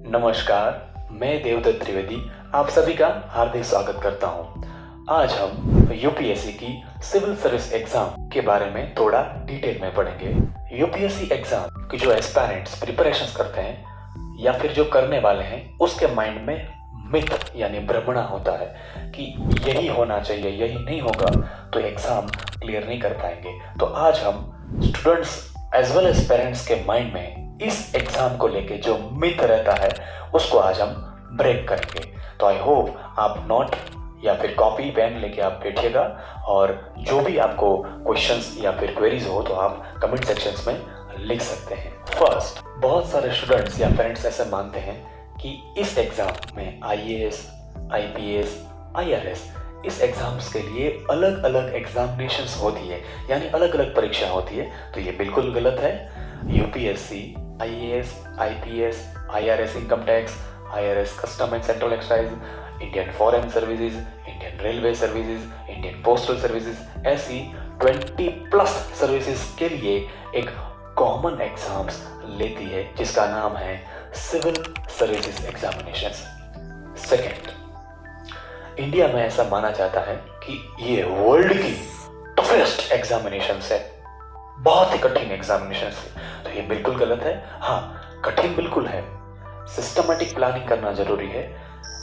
नमस्कार, मैं देवदत्त त्रिवेदी आप सभी का हार्दिक स्वागत करता हूं। आज हम यूपीएससी की सिविल सर्विस एग्जाम के बारे में थोड़ा डिटेल में पढ़ेंगे। यूपीएससी एग्जाम की जो एस्पायरेंट्स प्रिपरेशंस करते हैं या फिर जो करने वाले हैं, उसके माइंड में मिथ यानी भ्रमणा होता है कि यही होना चाहिए, यही नहीं होगा तो एग्जाम क्लियर नहीं कर पाएंगे। तो आज हम students as well as parents के माइंड में इस एग्जाम को लेके जो मिथ रहता है उसको आज हम ब्रेक करेंगे। तो आई होप आप नोट या फिर कॉपी पेन लेके आप बैठिएगा और जो भी आपको क्वेश्चंस या फिर क्वेरीज हो तो आप कमेंट सेक्शंस में लिख सकते हैं। फर्स्ट, बहुत सारे स्टूडेंट्स या पेरेंट्स ऐसे मानते हैं कि इस एग्जाम में आईएएस, आईपीएस, आईआरएस इस एग्जाम्स के लिए अलग अलग एग्जामिनेशंस होती है, यानी अलग अलग परीक्षा होती है। तो ये बिल्कुल गलत है। UPSC, IAS, IPS, IRS income tax, IRS custom and central excise, Indian foreign services, Indian railway services, Indian postal services, ऐसी 20+ सर्विसेज के लिए एक कॉमन एग्जाम्स लेती है जिसका नाम है civil services examinations. Second, India में ऐसा माना जाता है कि ये वर्ल्ड की टफेस्ट एग्जामिनेशंस है, बहुत ही कठिन एग्जामिनेशंस है। तो ये बिल्कुल गलत है। हाँ, कठिन बिल्कुल है, सिस्टमेटिक प्लानिंग करना जरूरी है,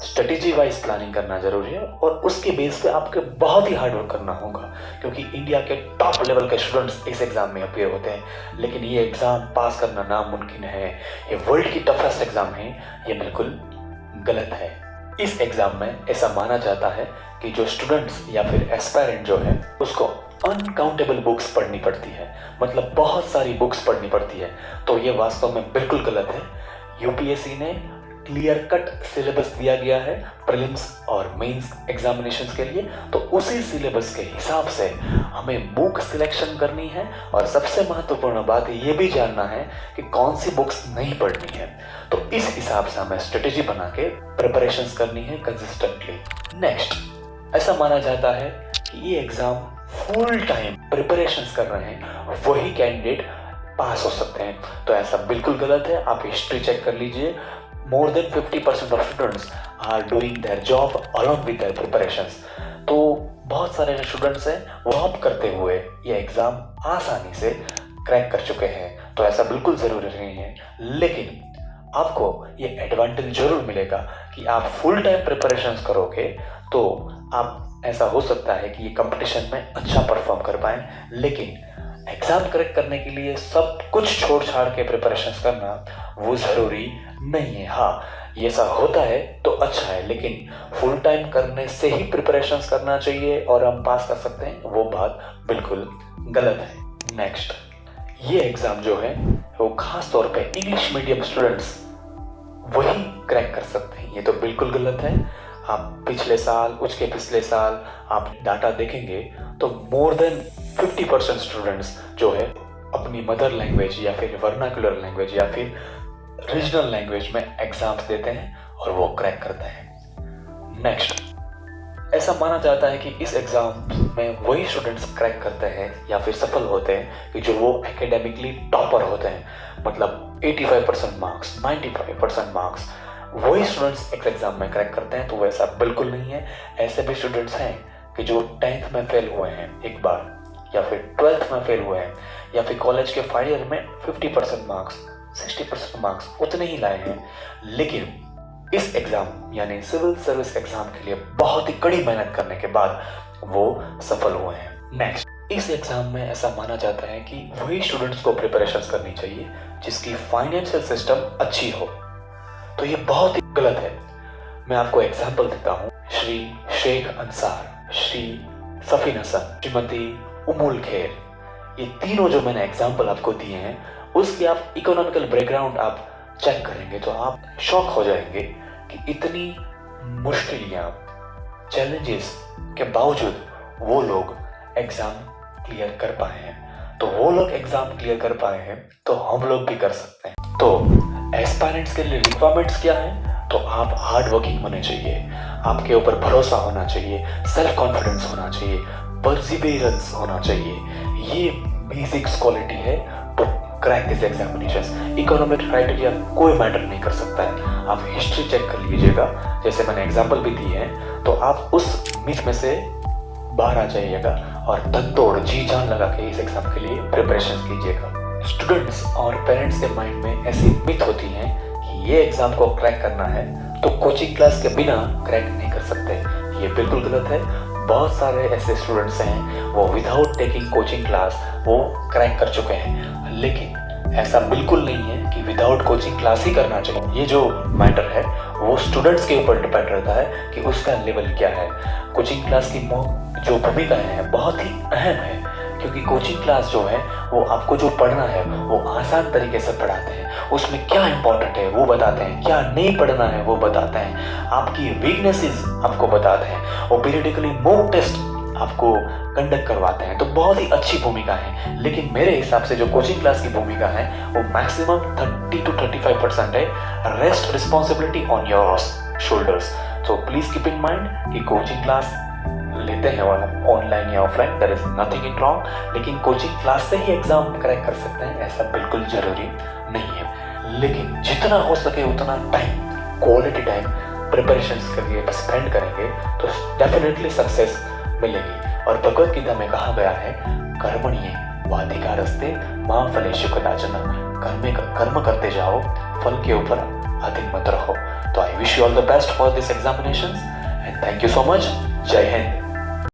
स्ट्रेटेजी वाइज प्लानिंग करना जरूरी है और उसके बेस पे आपके बहुत ही हार्ड वर्क करना होगा, क्योंकि इंडिया के टॉप लेवल के स्टूडेंट्स इस एग्जाम में अपीयर होते हैं। लेकिन ये एग्जाम पास करना नामुमकिन है, ये वर्ल्ड की टफेस्ट एग्जाम है, ये बिल्कुल गलत है। इस एग्जाम में ऐसा माना जाता है कि जो स्टूडेंट्स या फिर एस्पायरेंट जो है उसको अनकाउंटेबल बुक्स पढ़नी पड़ती है, मतलब बहुत सारी बुक्स पढ़नी पड़ती है। तो ये वास्तव में बिल्कुल गलत है। यूपीएससी ने क्लियर कट सिलेबस दिया गया है प्रीलिम्स और मेंस एग्जामिनेशंस के लिए, तो उसी सिलेबस के हिसाब से हमें बुक सिलेक्शन करनी है और सबसे महत्वपूर्ण बात ये भी जानना है कि कौन सी बुक्स नहीं पढ़नी है। तो इस हिसाब से हमें स्ट्रेटेजी बना के प्रिपरेशंस करनी है कंसिस्टेंटली। नेक्स्ट, ऐसा माना जाता है कि ये एग्जाम फुल टाइम प्रिपरेशंस कर रहे हैं वही कैंडिडेट पास हो सकते हैं। तो ऐसा बिल्कुल गलत है। आप हिस्ट्री चेक कर लीजिए, more than 50% of students are doing their job along with their preparations. तो बहुत सारे जो स्टूडेंट्स हैं वो जॉब करते हुए ये एग्जाम आसानी से क्रैक कर चुके हैं। तो ऐसा बिल्कुल जरूरी नहीं है, लेकिन आपको ये एडवांटेज जरूर मिलेगा कि आप फुल टाइम प्रिपरेशंस करोगे तो आप ऐसा हो सकता है कि ये कंपटीशन में अच्छा परफॉर्म कर पाएं। लेकिन एग्जाम क्रैक करने के लिए सब कुछ छोड़ छाड़ के प्रिपरेशंस करना वो जरूरी नहीं है। हाँ, ये ऐसा होता है तो अच्छा है, लेकिन फुल टाइम करने से ही प्रिपरेशंस करना चाहिए और हम पास कर सकते हैं, वो बात बिल्कुल गलत है। नेक्स्ट, ये एग्जाम जो है वो खास तौर पे इंग्लिश मीडियम स्टूडेंट्स वही क्रैक कर सकते हैं, ये तो बिल्कुल गलत है। आप पिछले साल, उसके पिछले साल आप डाटा देखेंगे तो मोर देन 50% स्टूडेंट्स जो है अपनी मदर लैंग्वेज या फिर वर्नाकुलर लैंग्वेज या फिर रीजनल लैंग्वेज में एग्जाम्स देते हैं और वो क्रैक करते हैं। नेक्स्ट, ऐसा माना जाता है कि इस एग्जाम में वही स्टूडेंट्स क्रैक करते हैं या फिर सफल होते हैं कि जो वो एकेडमिकली टॉपर होते हैं, मतलब 85% मार्क्स, 95% मार्क्स, वही स्टूडेंट्स एक एग्जाम में क्रैक करते हैं। तो वैसा बिल्कुल नहीं है। ऐसे भी स्टूडेंट्स हैं कि जो 10th में फेल हुए हैं एक बार, या फिर 12th में फेल हुए हैं, या फिर कॉलेज के फाइनल ईयर में 50% मार्क्स, 60% मार्क्स उतने ही लाए हैं, लेकिन इस एग्जाम यानी सिविल सर्विस एग्जाम के लिए बहुत ही कड़ी मेहनत करने के बाद वो सफल हुए हैं। नेक्स्ट, इस एग्जाम में ऐसा माना जाता है कि वही स्टूडेंट्स को प्रिपरेशंस करनी चाहिए जिसकी फाइनेंशियल सिस्टम अच्छी हो। तो ये बहुत ही गलत है। मैं आपको एग्जांपल देता हूँ। श्री शेख अंसार, श्री सफीन हसन, श्रीमती उमुल खेर, ये तीनों जो मैंने एग्जांपल आपको दिए हैं उसकी आप इकोनॉमिकल बैकग्राउंड आप चेक करेंगे तो आप शॉक हो जाएंगे कि इतनी मुश्किलियां, चैलेंजेस के बावजूद वो लोग एग्जाम क्लियर कर पाए हैं। तो वो लोग एग्जाम क्लियर कर पाए हैं तो हम लोग भी कर सकते हैं। तो एस्पायरेंट्स के लिए रिक्वायरमेंट्स क्या है? तो आप हार्ड वर्किंग होने चाहिए, आपके ऊपर भरोसा होना चाहिए, सेल्फ कॉन्फिडेंस होना चाहिए, परसिवियरेंस होना चाहिए। ये बेसिक्स क्वालिटी है to crack this examinations. Economic criteria कोई मैटर नहीं कर सकता है। आप हिस्ट्री चेक कर लीजिएगा, जैसे मैंने एग्जाम्पल भी दी है, तो आप उस मिथ में से बाहर आ जाइएगा और तनतोड़ जी जान लगा के इस एग्जाम के लिए प्रिपरेशन कीजिएगा। स्टूडेंट्स और पेरेंट्स के माइंड में ऐसी मिथ होती है कि ये एग्जाम को क्रैक करना है तो कोचिंग क्लास के बिना क्रैक नहीं कर सकते। ये बिल्कुल गलत है। बहुत सारे ऐसे स्टूडेंट्स हैं वो विदाउट टेकिंग कोचिंग क्लास वो क्रैक कर चुके हैं, लेकिन ऐसा बिल्कुल नहीं है कि विदाउट कोचिंग क्लास ही करना चाहिए। ये जो मैटर है वो स्टूडेंट्स के ऊपर डिपेंड रहता है कि उसका लेवल क्या है। कोचिंग क्लास की जो भूमिका है बहुत ही अहम है, क्योंकि कोचिंग क्लास जो है वो आपको जो पढ़ना है वो आसान तरीके से पढ़ाते हैं। उसमें क्या इंपॉर्टेंट है वो बताते हैं, क्या नहीं पढ़ना है वो बताते हैं, आपकी वीकनेसेस आपको बताते हैं, और पीरियडिकली मॉक टेस्ट आपको कंडक्ट करवाते हैं। तो बहुत ही अच्छी भूमिका है, लेकिन मेरे हिसाब से जो कोचिंग क्लास की भूमिका है वो मैक्सिमम 30 to 35% है। Rest responsibility on your shoulders. तो प्लीज कीप इन माइंड कि कोचिंग क्लास लेते हैं ऑनलाइन या offline, there is nothing in wrong, लेकिन कोचिंग क्लास से ही एग्जाम क्रैक कर सकते हैं ऐसा बिल्कुल जरूरी नहीं है। लेकिन जितना हो सके उतना टाइम, क्वालिटी टाइम प्रिपरेशंस के लिए स्पेंड करेंगे तो डेफिनेटली सक्सेस मिलेगी। और भगवत गीता में कहा गया है, कर्मण्ये वाधिकारस्ते मां फलेषु कदाचन। कर्म करते जाओ, फल के ऊपर अधीन मत रहो। तो I wish you all the best for this examinations and thank you so much. जय हिंद।